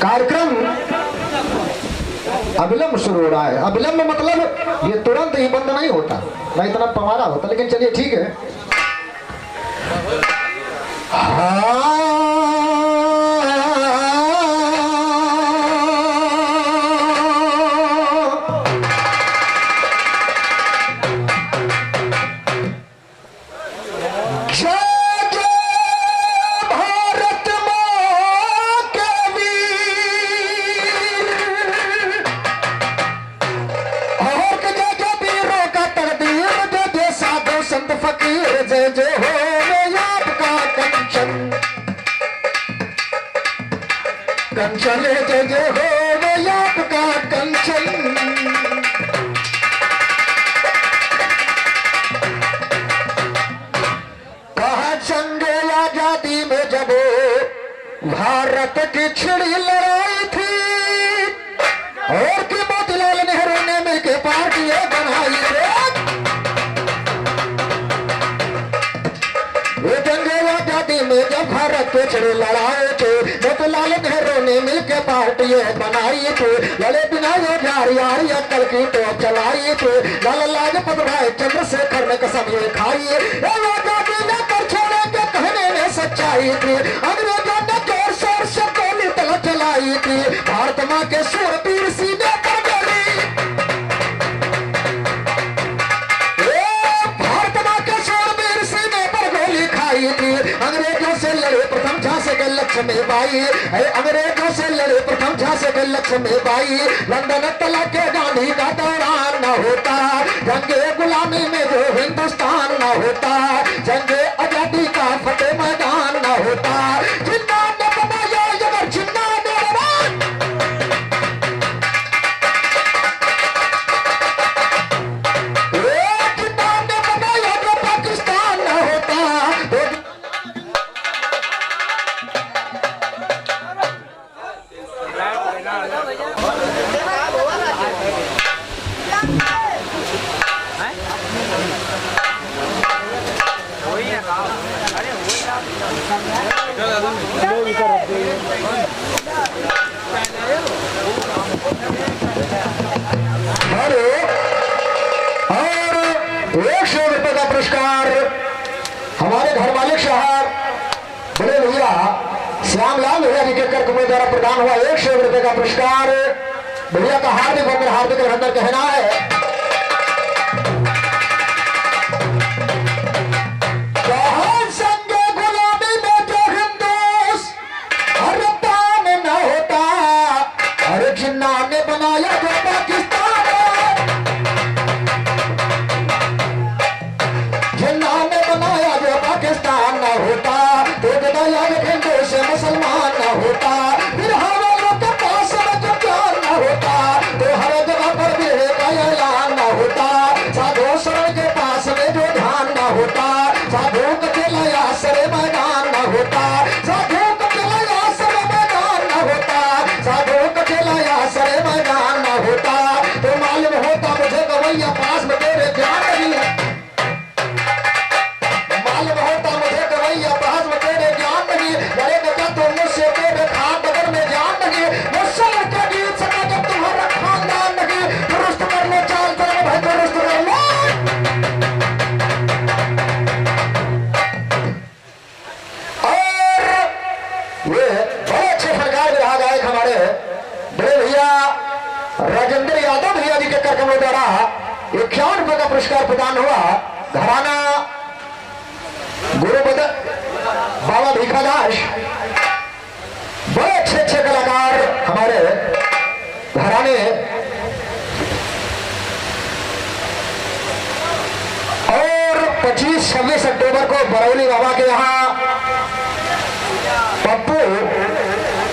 कार्यक्रम अविलंब शुरू हो रहा है। अविलंब मतलब ये तुरंत ही बंद नहीं होता, ना इतना पमारा होता, लेकिन चलिए ठीक है। कंचन जय जय हो आपका कंचन, कहा जंगे आजादी में जब भारत की छिड़ी लड़ाई थी और कि मोतीलाल नेहरू ने मिलकर पार्टी बनाई थी। ये जंगे आजादी में जब भारत की छिड़ी लड़ाई थी, मोतीलाल नेहरू ने मिलकर पार्टी बनाई थी। लड़े बिना ये यार अकल की तो चलाई थी। लाला लाजपत राय चंद्रशेखर ने कसम ये खाई, आजादी न कर छोड़े के कहने में सच्चाई थी। अंग्रेजों ने जोर शोर से गोली तल चलाई थी, भारत माँ के शूरवीर सीने पर गोली, भारत माँ के शूरवीर सीने पर गोली खाई थी। अंग्रेजों से लड़े प्रथम झांसी के लक्ष्मी बाई, अंग्रेजों से लड़े प्रथम झांसी के लक्ष्मी बाई। लंदन तला के गांधी का दौरान न होता, जंगे गुलामी में जो हिंदुस्तान न होता, जंगे आजादी का फतेह मैदान न होता। जिन्ना ने बनाया अगर जिन्ना ने जिन्ना ने बनाया जो पाकिस्तान न होता। और 100 रुपए का पुरस्कार हमारे घर मालिक साहब बड़े भैया श्यामलाल भैया जी के कार्यक्रम द्वारा प्रदान हुआ। 100 रुपए का पुरस्कार भैया का हार्दिक बंदर हार्दिक अभिनंदन कहना है। जिन्ना ने बनाया जो पाकिस्तान, जिन्ना ने बनाया जो पाकिस्तान न होता, तो बताया हिंदू से मुसलमान न होता। फिर हमारों के पास जो ज्ञान न होता, तो हर जगह पर मेरे का ऐलान न होता। साधु शरण के पास में जो ध्यान न होता, साधु का चलाया सरे मैदान न होता, साधु का चलाया सरे मैदान न होता, साधु का चलाया सरे मैदान न होता। तो मालूम होता मुझे गवैया पास में तेरे ध्यान नहीं है, मालूम होता मुझे गवैया पास में तेरे ध्यान नहीं। लड़े बेटा तुम मुझसे तेरे खान बदल में जान नहीं, मुझसे लड़के गीत सका जब तुम्हारा खानदान नहीं। दुरुस्त कर लो चाल चलो भाई, दुरुस्त कर लो। और ये बड़े अच्छे सरकार विभाग आए हमारे बड़े भैया राजेंद्र यादव भैया जी के कार्यक्रम द्वारा 51 रुपए का पुरस्कार प्रदान हुआ। घराना गुरुपद बाबा भीखादास, बड़े अच्छे अच्छे कलाकार हमारे घराने। और 25-26 अक्टूबर को बरौली बाबा के यहाँ पप्पू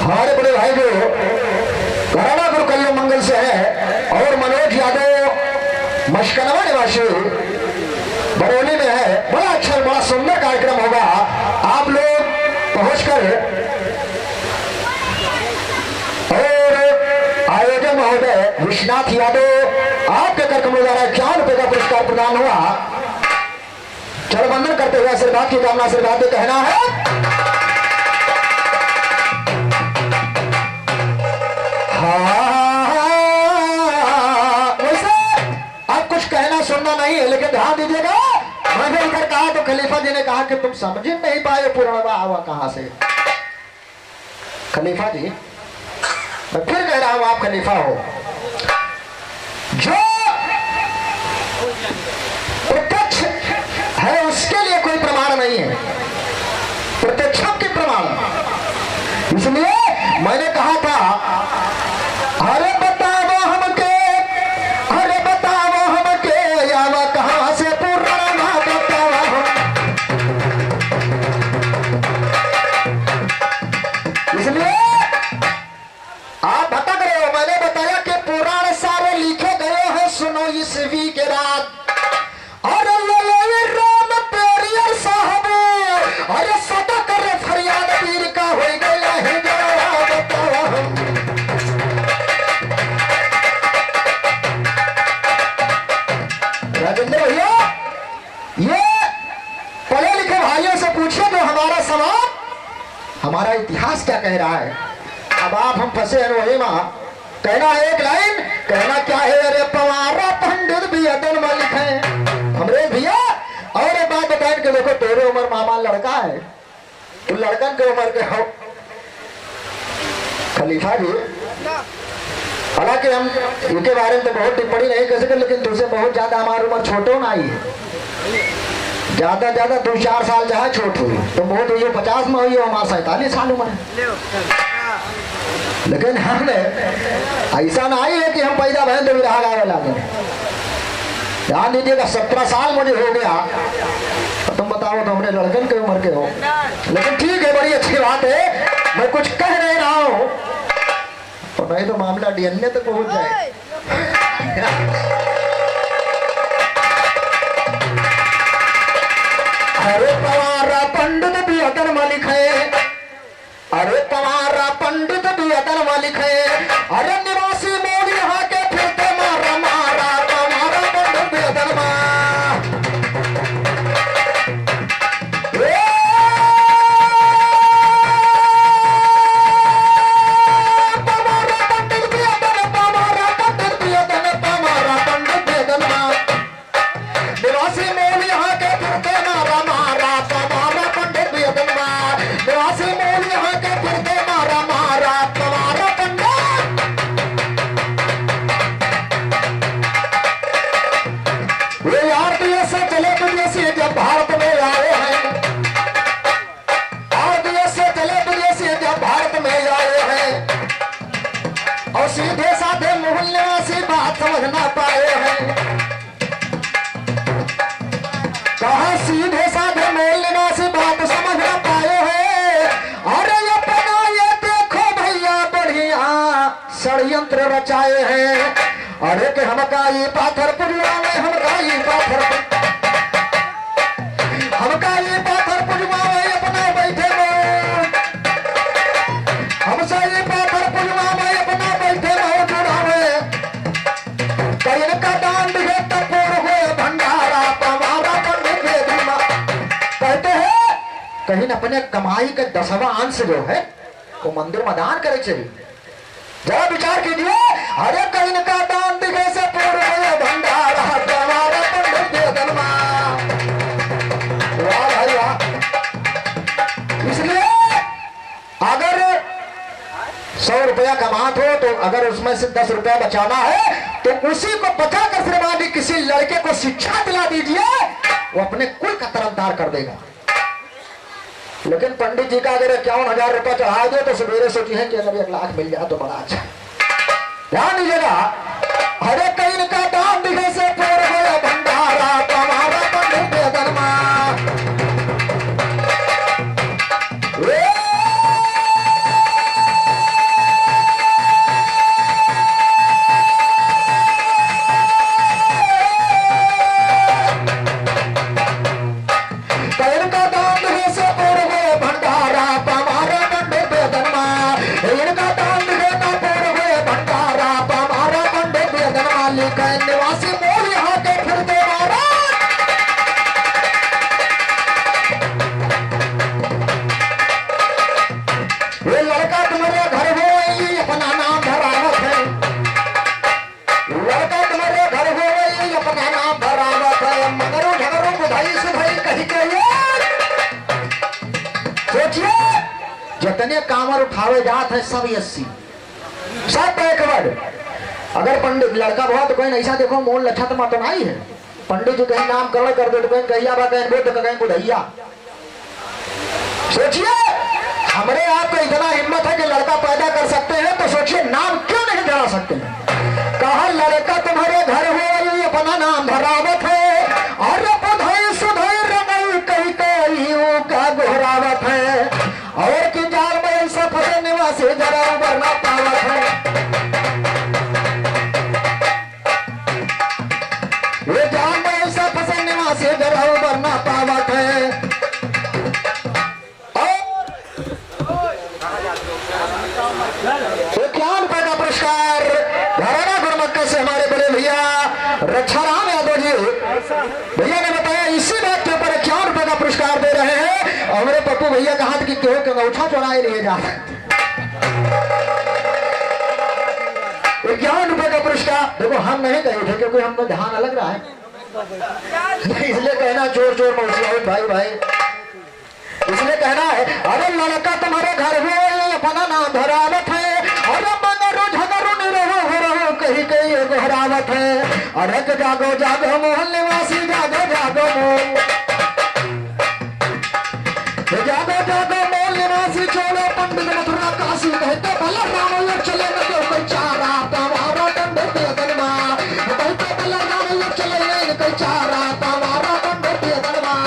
हमारे बड़े भाई जो घराना गुरु कल्याण मंगल से है, और मनोज यादव मशकनवा निवासी बरौली में है। बड़ा अच्छा बड़ा सुंदर कार्यक्रम होगा, आप लोग पहुंचकर। और आयोजक महोदय विश्वनाथ यादव आपके कार्यक्रम द्वारा 51 रुपए का पुरस्कार प्रदान हुआ। चल वंदन करते हुए आशीर्वाद की कामना आशीर्वाद कहना है। खलीफा जी ने कहा कि तुम समझ नहीं पाए पूर्णवा हुआ कहां से। खलीफा जी मैं फिर कह रहा हूं आप खलीफा हो। जो प्रत्यक्ष है उसके लिए कोई प्रमाण नहीं है, प्रत्यक्षम के प्रमाण। इसलिए मैंने कहा था अरे बताओ हमके, अरे बताओ हमके आवा कहां से पूर्णवा बताओ हम। इसलिए आप भटक रहे हो। मैंने बताया कि पुराण सारे लिखे गए हैं, सुनो ईस्वी के रात। अरे राम पेरियर साहब अरे सदा करे फरियाद वीर का हो गया है बताओ हम। राजेंद्र भैया ये पढ़े लिखे भाइयों से पूछिए जो हमारा समाज हमारा इतिहास क्या कह रहा है। अब आप हम फंसे हैं वही मां कहना एक लाइन कहना क्या है। अरे पवारा पंडित भी अदन में लिखे हमरे भैया। और एक बात बता के देखो तेरे उम्र मामा लड़का है, तू लड़कन के उम्र के हो। खलीफा जी हालांकि हम इनके बारे में तो बहुत टिप्पणी नहीं कर सके, लेकिन तुझसे बहुत ज्यादा हमारी उम्र छोटो ना आई है। ज्यादा ज्यादा 2-4 साल जहाँ छोट हुई तो बहुत हुई 50 में हुई, हमारा 47 साल उम्र है। लेकिन हमने ऐसा नहीं है कि हम पैदा बहन तो भी रहा गावे लागे। ध्यान दीजिएगा 17 साल मुझे हो गया तो तुम बताओ तो हमने लड़कन के उम्र के हो। लेकिन ठीक है बड़ी अच्छी बात है, मैं कुछ कह नहीं रहा हूं तो नहीं तो मामला डीएनए तक पहुंच जाए। अरे पवारा पंडित भी अदन मालिक है, अरे पवारा पंडित भी अदन मालिक है। अरे निवासी मोड़ यहाँ के फिरते मारा मारा पवारा पंडित भी अदन सीधे साधे मोहल्ले से बात समझ ना पाए हैं। कहा सीधे साधे मोहल्ले से बात समझ ना पाए हैं। अरे अपना ये देखो भैया बढ़िया षड्यंत्र रचाए हैं। अरे के हमका ये पाथर पुजवा में हमका ये पाथर पुजवा में अपना बैठे हमसे ये पाथर पुजवा में अपना बैठे का दान दिखे तपोर हो भंडारा पवारा पंडित भेदमा। कहते हैं कहीं न अपने कमाई का 10वां अंश जो है वो मंदिर में दान करे चाहिए। जरा विचार कीजिए। अरे कहीं का दान दिखे से पूर्ण हो भंडारा पवारा पंडित भेदमा। वाह भाई वाह। इसलिए अगर 100 रुपया कमात हो तो अगर उसमें से 10 रुपया बचाना है तो उसी को बचा कर फिर किसी लड़के को शिक्षा दिला दीजिए, वो अपने कुल का तरफदार कर देगा। लेकिन पंडित जी का अगर 51,000 रुपया चढ़ा दे तो सवेरे सोची है कि अगर 1 लाख मिल जाए तो बड़ा अच्छा। ध्यान दीजिएगा। हरे कहीं का दान दिखे से पूर्ण हो भंडारा तुम्हारा पंडित बेदरमा। निवासी मोर यहाँ के फिरते मारा। ये लड़का तुम्हारे घर हो अपना नाम धरावत है। लड़का तुम्हारे घर हो अपना नाम धरावत है। मगर झगड़ों बुधाई सुधाई कही के जतने कामर उठावे जात है सब 80 सब बैकवर्ड। अगर पंडित लड़का बहुत कोई ऐसा देखो मोल लक्षत मत नहीं है, पंडित जी कहीं नामकरण कर दे तो कहीं कहिया बा कहीं बोल तो कहीं बुढ़ैया। सोचिए हमारे आपको इतना हिम्मत है कि लड़का पैदा कर सकते हैं तो सोचिए नाम क्यों नहीं धरा सकते हैं। कहा लड़का तुम्हारे घर हो अपना नाम धरावत है और बुधई सुधई रंगई कई कई का गोहरावत है और कि जाल में ऐसा फसे निवासी जरा उबरना पावत है। ये जाल में ऐसा फसे निवासी जरा उबरना पावत है। ₹51 का पुरस्कार घराना गुरमक्का से हमारे बड़े भैया रक्षाराम यादव जी भैया ने बताया इसी बात के ऊपर ₹51 का पुरस्कार दे रहे हैं। और मेरे पप्पू भैया का हाथ की केहू के अंगूठा चुराए लिए जा रहे ₹51 का पुरस्कार। देखो हम नहीं गए थे क्योंकि हमको ध्यान अलग रहा है, इसलिए कहना जोर जोर में भाई भाई इसलिए कहना है अरे लड़का तुम्हारे घर में अपना नाम धरावत है और मगरो झगरो निरहो हो कहीं कहीं गोहरावत है। अरे जागो जागो मोहन निवासी जागो जागो मोहन जागो जागो मोहन निवासी छोड़ो पंडित मथुरा काशी कहते भला राम चले न तो कोई चारा तमारा पंडित अगनमा कहते भला राम चले न कोई चारा तमारा पंडित अगनमा।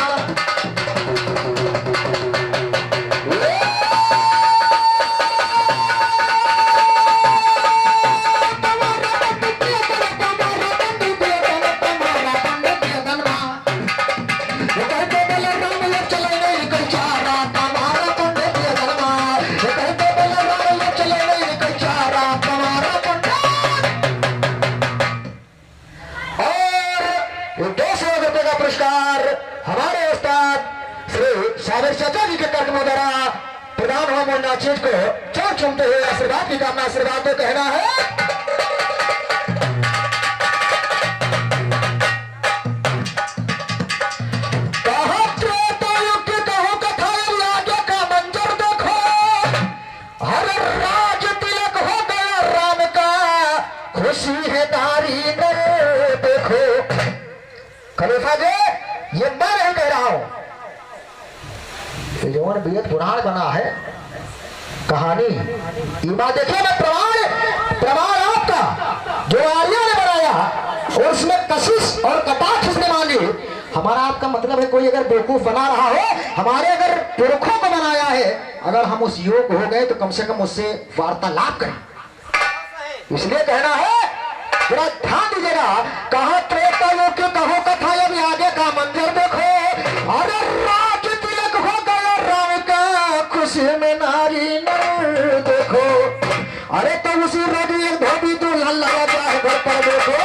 हमारे उस्ताद श्री साबिर चाचा जी के कर्म द्वारा प्रदान हुआ मोन्ना चीज को चोट चुमते हुए आशीर्वाद की कामना आशीर्वाद तो कहना है। कहो कथा आगे का मंजर देखो हर राज तिलक हो गया राम का खुशी है दारी देखो। खलीफा जी ये मैं नहीं कह रहा हूं, जो वेद पुराण बना है कहानी ईमा देखिए मैं प्रमाण आपका जो आर्यों ने बनाया और उसमें कशिश और कटाक्ष उसने मांगी। हमारा आपका मतलब है कोई अगर बेवकूफ बना रहा हो हमारे अगर पुरखों को बनाया है अगर हम उस योग हो गए तो कम से कम उससे वार्तालाप करें। इसलिए कहना है थोड़ा ध्यान दीजिएगा। कहा त्रेता युग की कहो कथा अभी आगे का मंजर देखो अरे राज तिलक हो गया राम का खुशी में नारी नर देखो। अरे तो उसी रोगी एक धोबी तो लगा जाए घर पर देखो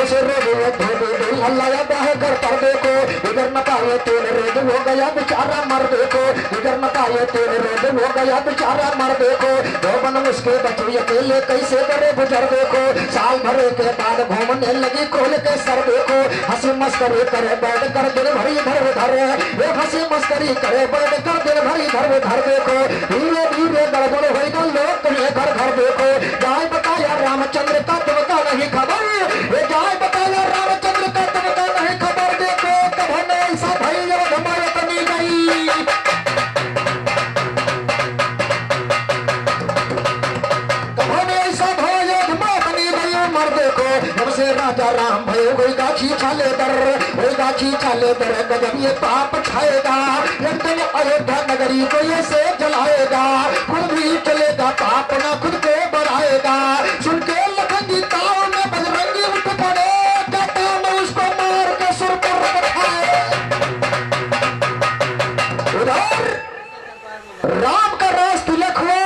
उसे रोगी एक धोबी तो लगा है घर पर देखो। इधर न पाए तेल रेड हो गया बेचारा मर देखो इधर न पाए तेल रेड हो गया बेचारा मर देखो। दो बन उसके बच्चे अकेले कैसे करे गुजर देखो साल भरे के बाद घूमने लगी खोल के सर देखो। हंसी मस्करी करे बैठ कर दिन भरी इधर उधर ये हंसी मस्करी करे बैठ कर दिन भरी इधर उधर देखो। धीरे धीरे गड़बड़ हो गई लोग तुम्हें घर घर देखो। जाए बताया रामचंद्र का तुमका नहीं खबर ये जाए बताया रामचंद्र का तुमका नहीं खबर देखो कब हमें ऐसा भाई जब हमारे कमी गई राजा राम भय कोई गाछी छाले दर गजब ये पाप छाएगा एक दिन अयोध्या नगरी को ये से जलाएगा खुद भी चलेगा पाप ना खुद को बढ़ाएगा। सुन के लखन ताव में बजरंगी उठ पड़े कहता मैं उसको मार के सुर पर बैठाए। उधर राम का राज तिलक हुआ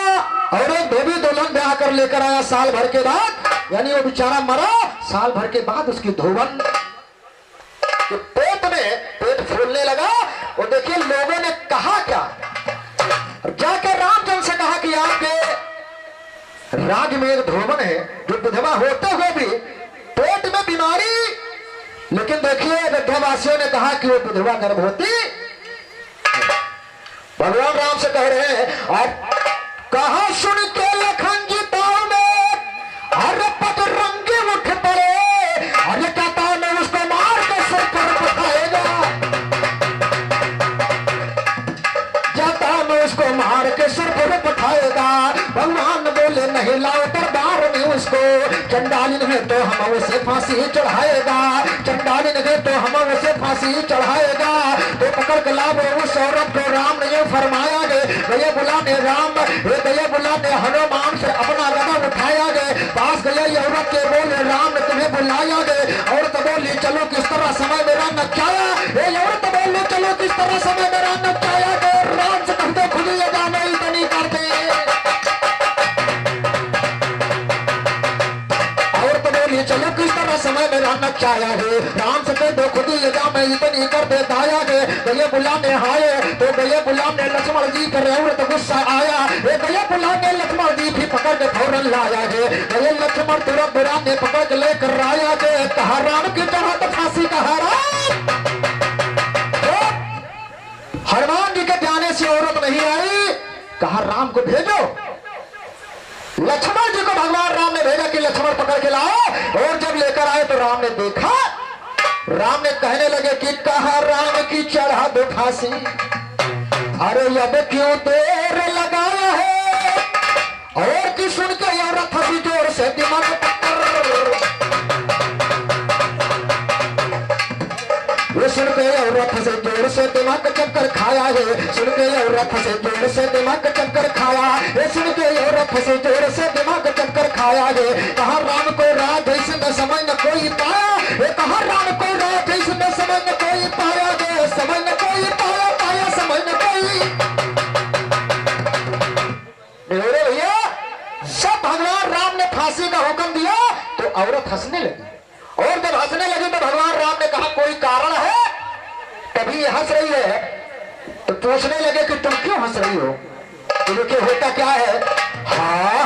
और एक धोबी दुल्हन ब्याह कर लेकर आया साल भर के बाद यानी वो बेचारा मरा साल भर के बाद उसकी धोवन पेट फूलने लगा। और देखिए लोगों ने कहा क्या जाकर रामचंद्र से कहा कि आपके राज्य में एक धोवन है जो विधवा होते हुए भी पेट में बीमारी। लेकिन देखिए अयोध्यावासियों ने कहा कि वो विधवा गर्भवती भगवान राम से कह रहे हैं, और कहा सुन के लखन जी ताव में हर पट रंगे उठ पड़े, अरे कहता मैं उसको मार के सिर पर उठाएगा, जाता मैं उसको मार के सिर पर उठाएगा। भगवान बोले नहीं लाओ दरबार में उसको, चंडालिन है तो हम उसे फांसी चढ़ाएगा, चंडालिन है तो हम उसे फांसी चढ़ाएगा। तो पकड़ के लाओ उस औरत को, राम ने ये फरमाया गए, गए बुलाने राम, गए बुलाने हनुमान से अपना गदा उठाया गए, पास गए ये औरत के, बोले राम ने तुम्हें बुलाया गए। औरत बोली चलो किस तरह समय मेरा नचाया, ये औरत बोली चलो किस तरह समय मेरा नचाया गए। राम से कहते खुद ये जाने इतनी करते, चलो किस तरह समय मेरा नचाया है। राम से कह दो खुद ये जा मैं इतनी कर दे दाया है। गए बुलाने आए तो गए बुलाने लक्ष्मण जी पर औरत गुस्सा आया, गए बुलाने लक्ष्मण जी भी पकड़ के फौरन लाया है। गए लक्ष्मण तुरंत बुलाने पकड़ के लेकर आया है। कहा राम की चाहत फांसी का हराम। हनुमान जी के जाने से औरत नहीं आई, कहा राम को भेजो। लक्ष्मण जी को भगवान राम ने भेजा कि लक्ष्मण पकड़ के लाओ, और जब लेकर आए तो राम ने देखा, राम ने कहने लगे कि कहा राम की चढ़ा दो फांसी, अरे अब क्यों देर लगाया है। और की सुन के औरत हंसी जोर से दिमाग पकड़, सुन के औरत से जोर से दिमाग चक्कर खाया है, सुन के औरत से जोर से दिमाग चक्कर खाया, सुन के औरत से जोर से दिमाग चक्कर खाया है। कहा राम को रात इसमें समझ न कोई पाया, कहा राम को रात इसमें समझ न कोई पाया गया, समझ न कोई पाया, पाया समझ न कोई। भैया जब भगवान राम ने फांसी का हुक्म दिया तो औरत हंसने लगी, और जब हंसने लगी तो भगवान राम ने कहा कोई कारण है, तभी ये हंस रही है। तो पूछने लगे कि तुम क्यों हंस रही हो, तुम्हें होता क्या है। हाँ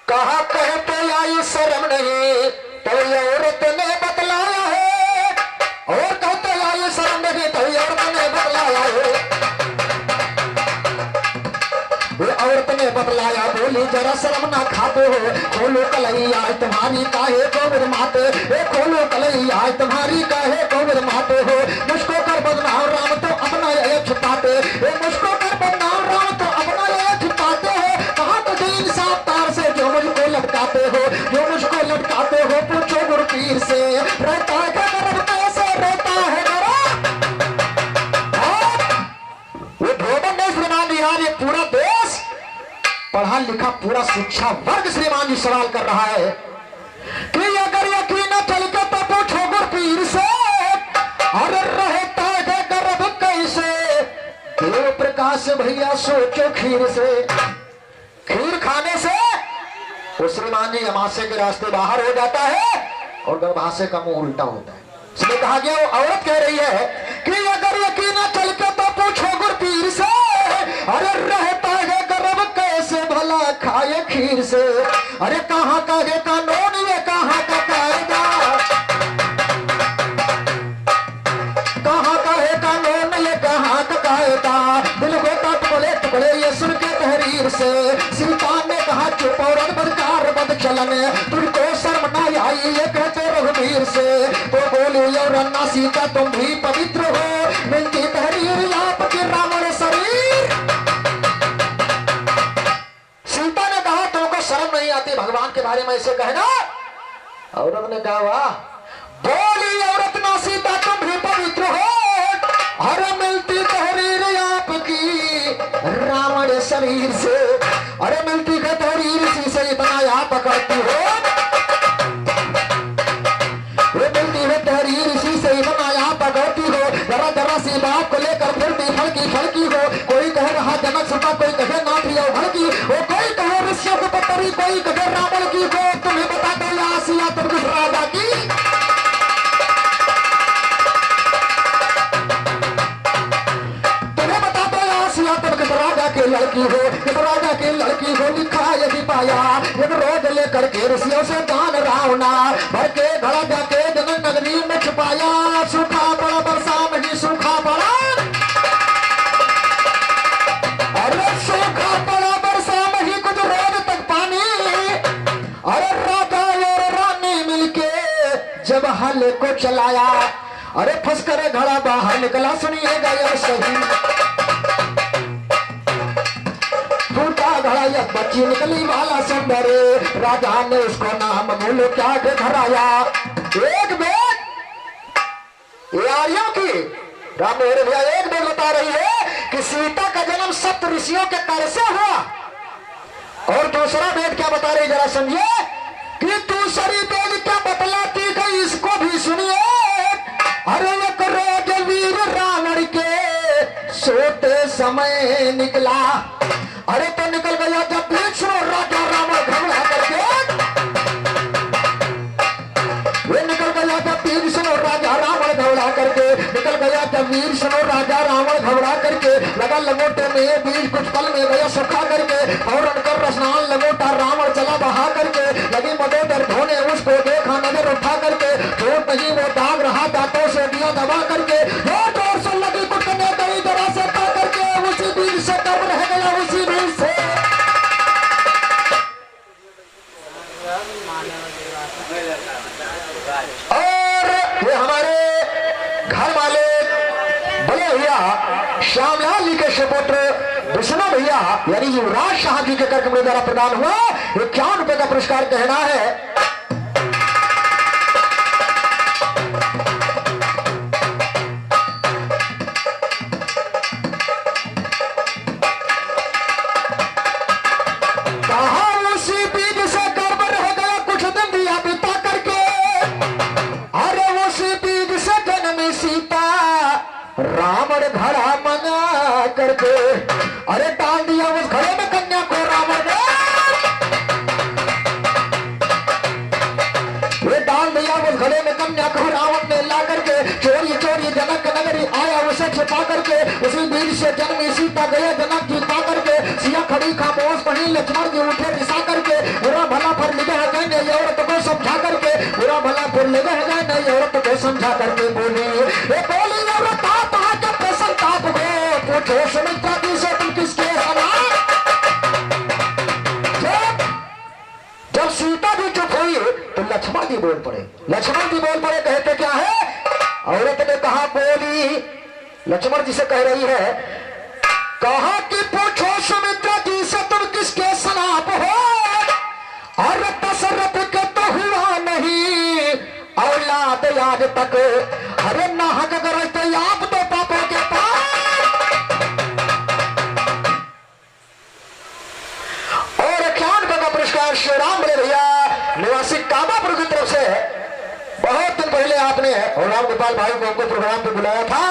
कहा कहते आई शर्म नहीं, तो ये औरत ने बतलाया है, और कहते आई शर्म नहीं, तो ये औरत ने बतलाया है। औरत ने बतलाया, बोली जरा शर्म ना खाते हो, खोलो कलैया तुम्हारी काहे को माते, खोलो कलैया तुम्हारी काहे को माते हो। मुझको कर बदनाम राम तो अपना ये छुपाते, मुझको कर बदनाम राम तो अपना ये छुपाते हो। कहा तुझे इंसाफ तार से जो मुझको लटकाते हो, जो मुझको लटकाते हो, पूछो गुरपीर से रहता है गरब कैसे रहता है गरब। वो धोबन ने श्रीमान जी, ये पूरा देश पढ़ा लिखा पूरा शिक्षा वर्ग श्रीमान जी सवाल कर रहा है कि अगर यकीन न चल के तो पूछो गुरपीर से, अरे रहता है गर्भ कैसे। देव प्रकाश भैया सोचो खीर से, खीर खाने से वो श्रीमान जी अमाशय के रास्ते बाहर हो जाता है और गर्भाशय का मुंह उल्टा होता है। इसमें कहा गया, वो औरत कह रही है कि अगर यकीन न चल के तो पूछो गुरपीर से, अरे रहता है गर्भ कैसे भला खाए खीर से। अरे कहाँ का है कानून, ये कहाँ का कायदा, कहाँ का है कानून, ये कहाँ का कायदा। दिल होता टुकड़े टुकड़े ये सुन के तहरीर से, सीता ने कहा चुप और बदकार बद चलन, तुमको शर्म न आई ये कहते रघुवीर से। तो बोली और अन्ना सीता तुम भी पवित्र हो, मिलती तहरीर आपकी रावण शरीर। सीता ने कहा तुमको शर्म नहीं आती भगवान के बारे में ऐसे कहना। औरत ने कहा वाह। बोली औरत ना सीता तुम भी पवित्र हो, हर मिलती तहरीर आपकी रावण शरीर से। अरे मिलती का तहरीर सी से इतना आप पकड़ती हो, मिलती है तहरीर इसी से इतना आप पकड़ती हो। जरा जरा सी बात को लेकर फिरती फलकी फलकी हो, कोई कह रहा जनक सुता, कोई कहे नाथी और भड़की, वो कोई कहे ऋषियों को पतरी, कोई कहे रावण की को। तुम्हें बता दो आसिया तुम किस राजा की। तुम्हें बता दो आसिया तुम किस राजा की लड़की हो, किस राजा की लड़की हो। लिखा यदि पाया एक रोज लेकर के ऋषियों से दान रावना, भर के घड़ा जाके जनक नगरी में छुपाया। सूखा पड़ा बरसा में ही सूखा पड़ा, वाले को चलाया। अरे फंस कर घड़ा बाहर निकला, सुनिएगा यह सही। टूटा घड़ा यह बच्ची निकली वाला सुंदरे, राजा ने उसको नाम बोलो क्या के धराया। एक बेट ये आर्यों की राम मेरे भैया एक बेट बता रही है कि सीता का जन्म सप्त ऋषियों के कार्य से हुआ। और दूसरा बेट क्या बता रही जरा समझिए कि दूसरी बेट क्या बतलाती गई, इसको भी सुनिए। अरे एक रोज वीर रावण के सोते समय निकला। अरे तो निकल गया जब बीच में राजा रावण घबरा करके, वे निकल गया जब वीर सुनो राजा रावण घबरा करके, निकल गया जब वीर सुनो राजा रावण घबरा करके, लगा लंगोटे में बीज कुछ पल में गया सुखा करके, फौरन कर रसनान लंगोटा रावण चला बहा करके, लगी मदोदर धोने उसको देखा नजर उठा करके, चोट नहीं वो दाग रहा दांतों से दिया दबा करके, जोर जोर से लगी कुटने गई जरा से पा करके, उसी बीज से दब रह गया उसी बीज से। और ये हमारे घर वाले बड़े भैया श्यामलाल जी के सुपुत्र विष्णु भैया यानी युवराज शाह जी के कर्क द्वारा प्रदान हुआ 51 रुपए का पुरस्कार कहना है। रावण घड़ा मना करके, अरे डाल दिया उस घड़े में कन्या को रावण ने, ये डाल दिया उस घड़े में कन्या को रावण ने ला करके, चोरी चोरी जनक नगरी आया उसे छिपा करके, उसी बीच से जन्मी सीता गए जनक जी पा करके, सिया खड़ी खामोश पड़ी लक्ष्मण जी उठे रिसा करके, बुरा भला फिर निगाह गए नई औरत को समझा करके, बुरा भला फिर निगाह गए नई औरत को समझा करके बोली, ये बोली औरत पूछो सुमित्रा जी से तुम किसके समान। जब सीता जी चुप हुई तो लक्ष्मण जी बोल पड़े। लक्ष्मण जी बोल पड़े, कहते क्या है? औरत ने कहा बोली, लक्ष्मण जी से कह रही है, कहा कि पूछो सुमित्रा जी से तुम किसके सनाप हो, और दशरथ के तो हुआ नहीं औलाद आज तक, अरे नाहक गरजते आप तो पापों के पास। श्री राम मेरे भैया निवासी कामापुर की तरफ से बहुत दिन पहले आपने और राम गोपाल भाई को हमको प्रोग्राम पे बुलाया था।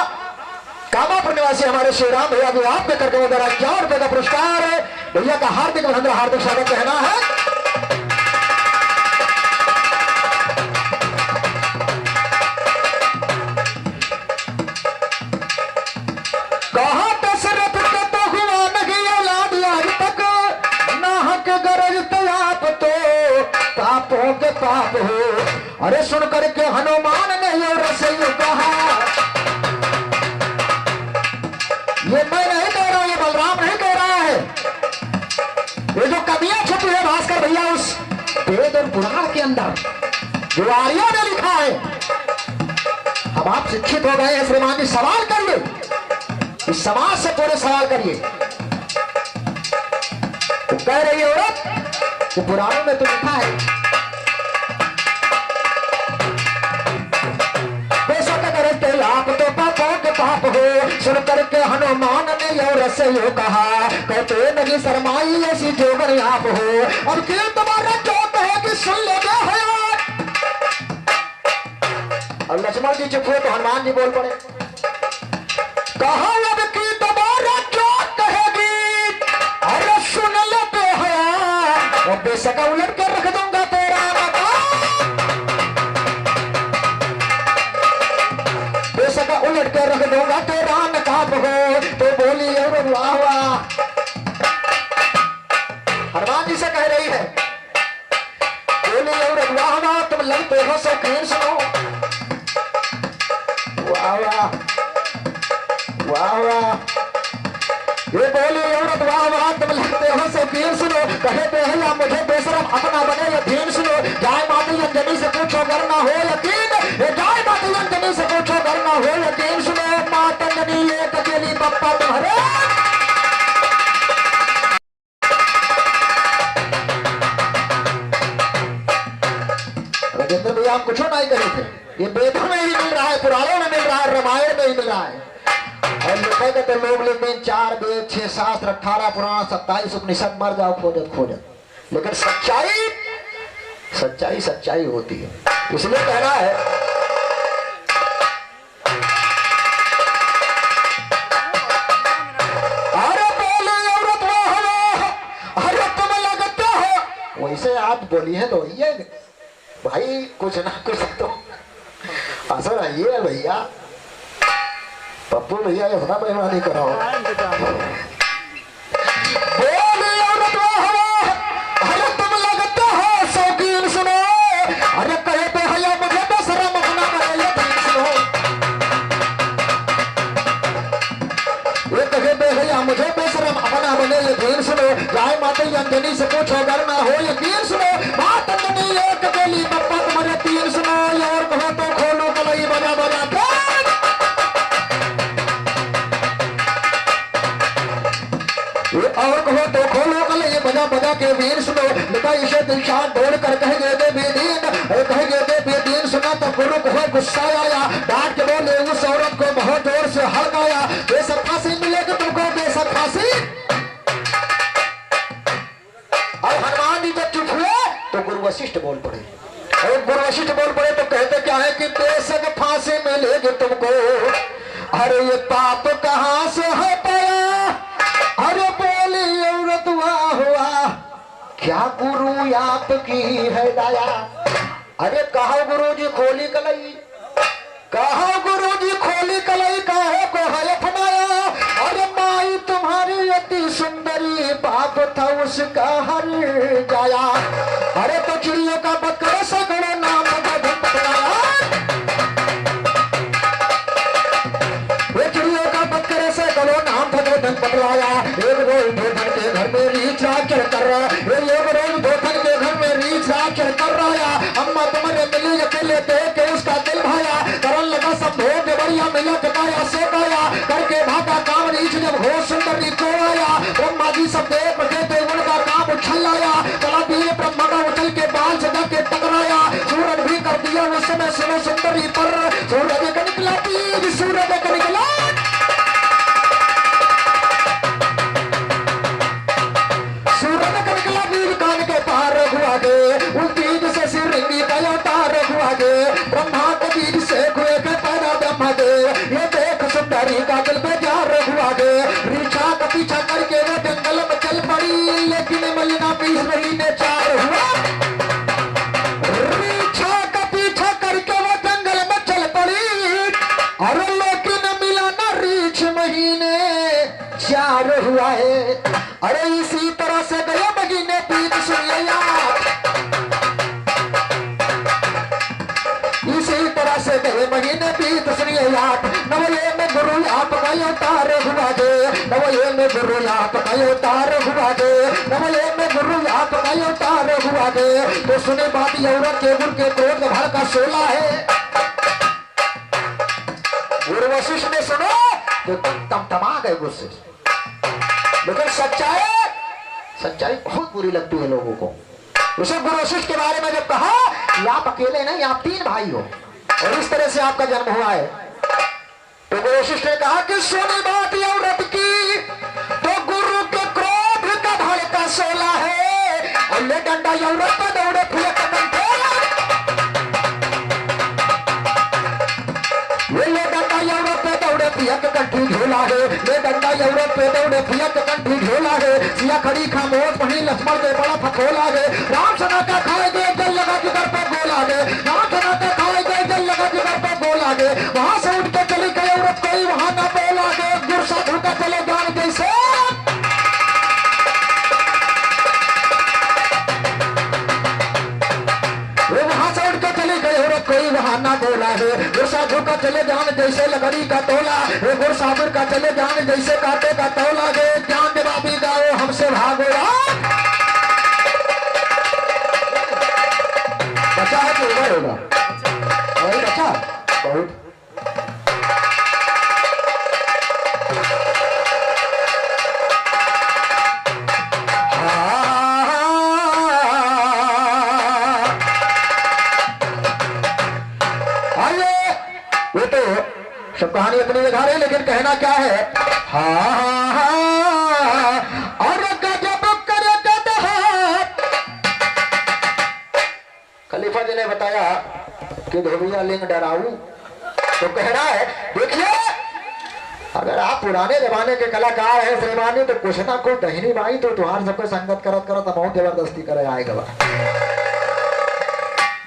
कामापुर निवासी हमारे श्री राम भैया भी आपके करके द्वारा 51 रुपए का पुरस्कार है। भैया का हार्दिक अभिनंदन हार्दिक स्वागत कहना है। कहा दशरथ के तो हुआ नहीं औलाद आज तक, नाहक गरजते आप तो पापों के पाप हो। अरे सुन करके हनुमान ने ये रसोई कहा, ये मैं नहीं कह रहा, ये बलराम नहीं कह रहा है, ये जो कवियां छुपी है भास्कर भैया उस वेद और पुराण के अंदर जो आर्यों ने लिखा है। अब आप शिक्षित हो गए हैं श्रीमान जी, सवाल करिए, इस समाज से पूरे सवाल करिए। तो कह रही है औरत कि पुराणों में तो लिखा है, बेशक करते आप तो पापों के पाप हो। सुन करके हनुमान ने और से यो कहा, कहते नहीं शर्माई ऐसी जोगर आप हो। अब क्यों तुम्हारा जो कहेगी सुन लेना है। और लक्ष्मण जी चुप हुए तो हनुमान जी बोल पड़े, कहा अब की तुम्हारा जो कहेगी अरे सुन लेते हैं, और बेशक उलट कर रख दूंगा तेरा मकान, बेशक उलट कर रख दूंगा तेरा नकाब हो। तो बोली और वाह वाह, हनुमान जी से कह रही है, बोली और वाह वाह, तुम लगते हो शौकीन, सुनो वाह वाह वाह वाह, ये बोली औरत वाह वाह, तुम लगते कहते हो शौकीन सुनो, कहते हैं या मुझे बेशरम अपना बने यतीम सुनो। गाय माता अंजनी से पूछो अगर ना हो यकीन, गाय माता अंजनी से पूछो अगर ना हो यकीन सुनो। माता अंजनी एक अकेली बप्पा तुम्हारे। राजेंद्र भैया हम कुछ नहीं करे थे, ये वेदों में ही मिल रहा है, पुराणों में मिल रहा है, रामायण में ही मिल रहा है। और लिखे कहते लोग लेकिन 4 वेद 6 शास्त्र 18 पुराण 27 उपनिषद मर जाओ खोजत खोजत, लेकिन सच्चाई सच्चाई सच्चाई होती है। इसलिए कहना है अरे बोले औरत हो, अरे तुम लगता हो। वैसे आप बोली है तो ये भाई कुछ ना कुछ तो असर है ये भैया। पप्पू भैया ये बड़ा बेईमानी कराओ। बोले औरत हो, अरे तुम लगता हो शौकीन सुनो, अरे कहते हैं या मुझे बेशरम अपना बने यतीम सुनो। ये कहते हैं या मुझे बेशरम अपना बने यतीम सुनो। गाय माता अंजनी से पूछो अगर ना हो यकीन सुनो। माता अंजनी एक अकेली बप्पा तुम्हारे 3 सुनो। और कहो तो खोलो कलई बजा बजा के। और कहो तो खोलो कलई बजा बजा के वीर सुनो। लिखा इसे दिलशाद ढोल कर कह गए दे बेदीन, कह गए दे बेदीन सुना तो गुरु को गुस्सा आया। डांट के बोले उस औरत को बहुत जोर से हड़काया। बेशक फांसी मिलेगी तुमको, बेशक फांसी। और हनुमान जी जब चुप हुए तो गुरु वशिष्ठ बोल पड़े। और गुरु वशिष्ठ बोल पड़े तो कहते क्या है कि बेशक फांसी मिलेगी तुमको, अरे ये पाप कहां से है पाया। अरे बोली औरत वाह हुआ, क्या गुरु आपकी है दया। अरे कहा गुरु जी खोली कलई, कहा गुरु जी खोली कलई, कहे को है अपनाया। अरे माई तुम्हारी अति सुंदरी, बाप था उसका हर जाया। अरे तो चिड़ियों का बकरा सगड़ो नाम पकड़ाया। चिड़ियों का बकरे से गलो नाम पकड़ाया। एक रोज धोधन के घर में रीचार्ज कर रहा, एक रोज धोधन के घर में रीचार्ज कर रहा। अम्मा तुम्हारे मिली अकेले देख के उसका दिल भाया। करन लगा सब भोग बढ़िया मिला कटाया से पाया। करके भागा काम रीच जब हो सुंदर को आया। ब्रह्मा जी सब देख बचे थे उनका काम उछल आया। चला दिए ब्रह्मा का उछल के बाल सजा के टकराया। सूरज भी कर दिया उस समय सुनो सुंदरी पर। सूरज का निकला तीर, सूरज का निकला ब्रह्मा के बीज से हुए के पैदा ब्रह्मा दे। ये देख सुंदरी का दिल पे जार हुआ दे। रीछा का पीछा करके वो जंगल में चल पड़ी, लेकिन मलिना 20 महीने 4 हुआ। रीछा का पीछा करके वो जंगल में चल पड़ी, और लेकिन मिला ना रीछ महीने 4 हुआ है। अरे इसी तरह से गया महीने बीत सुनिया, इसी तरह से गए महीने बीत सुनिए याद। नवये में गुरु आप गयो तार हुआ दे, नवये में गुरु आप गयो तार हुआ दे, नवये में गुरु आप गयो तार हुआ दे। तो सुने बात औरत के गुरु के क्रोध भर का 16 है। गुरु वशिष्ठ ने सुनो तो तमा गए गुस्से, लेकिन सच्चाई बहुत बुरी लगती है लोगों को। उसे गुरु वशिष्ठ के बारे में जब कहा कि आप अकेले नहीं, आप 3 भाई हो और इस तरह से आपका जन्म हुआ है, तो गुरु वशिष्ठ ने कहा कि सुनी बात औरत की तो गुरु के क्रोध का भड़का 16 है। और ले डंडा औरत पर दौड़े फुले कदम थे, ले डंडा औरत पे दौड़े पिया के कंठी झोला है। ले डंडा औरत पे दौड़े पिया के कंठी झोला है। सिया खड़ी खामोश वहीं लक्ष्मण के बड़ा फकोला है। राम सना का खाए गए जल लगा के घर पर गोला है। राम सना का खाए गए जल लगा के घर पर गोला है। वहां से उठ के चली गई औरत, कोई वहां ना बोला है। गुर साधु का चले जान जैसे वहां से उठ के चली गई औरत, कोई वहां ना बोला है। गुर साधु का चले जान जैसे लकड़ी का तोला, गुर साधु का चले जान जैसे कांटे का तोला है। ज्ञान जवाबी गाओ हमसे भागो। अपनी जगह रहे, लेकिन कहना क्या है, हाँ और गजब करे गदहात। खलीफा जी ने बताया कि धोबिया लिंग डराऊ, तो कहना है देखिए अगर आप पुराने जमाने के कलाकार हैं श्रीमानी, तो कुछ ना कुछ दहीनी बाई तो तुम्हार सबको संगत करत करत बहुत जबरदस्ती करे आएगा।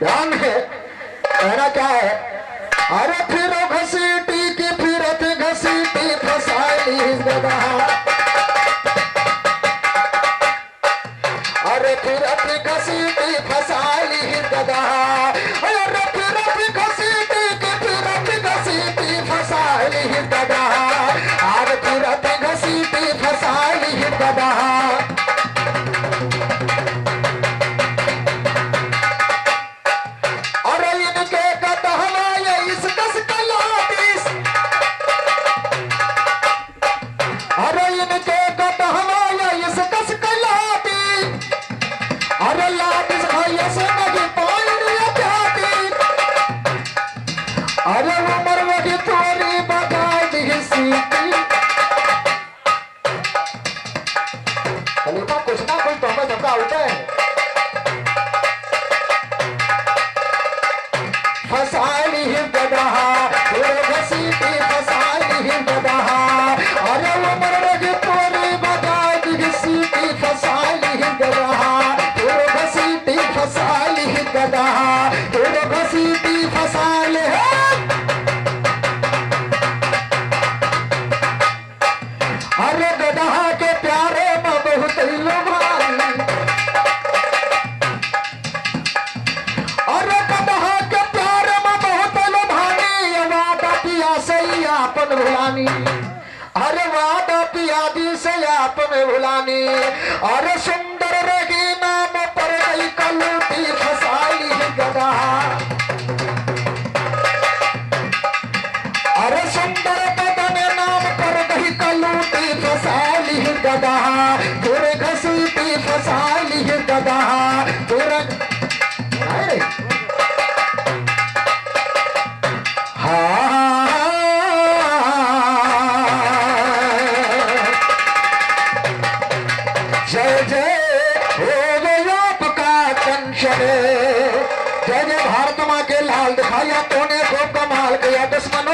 ध्यान है, कहना क्या है, अरे फिर घसीटी की फिरत घसीटी फसाली गदहा, अरे फिरत घसीटी फसाली गदहा, अरे फिरत घसीटी की फिरत घसीटी फसाली गदहा, अरे फिरत घसीटी फसाली गदहा। अरे उमर वही तोरी बगाई दी सीटी। खलीफा कुछ ना कुछ तो हमें धक्का होता है। फसाली ही गदहा तेरे घसीटी फसाली ही गदहा, अरे उमर वही तोरी बगाई दी सीटी फसाली ही गदहा, तेरे घसीटी फसाली ही गदहा, तेरे घसीटी फसाले है। अरे गदहा के प्यारे में बहुत लुभानी, अरे गदहा के प्यारे में बहुत लुभानी, वादा पिया से आपन भुलानी, अरे वादा पिया दी से आपन भुलानी, अरे सुंदर रही नाम पर गई कलूटी फसाली गदहा, अरे सुंदर बदन नाम पर गई कलूटी फसाली गदहा, तेरे घसीटी फसाली गदहा, तेरे हाँ जय जय हो आपका कंचन, जय जय भारत माँ के लाल दिखाया तूने खूब कमाल किया, दुश्मन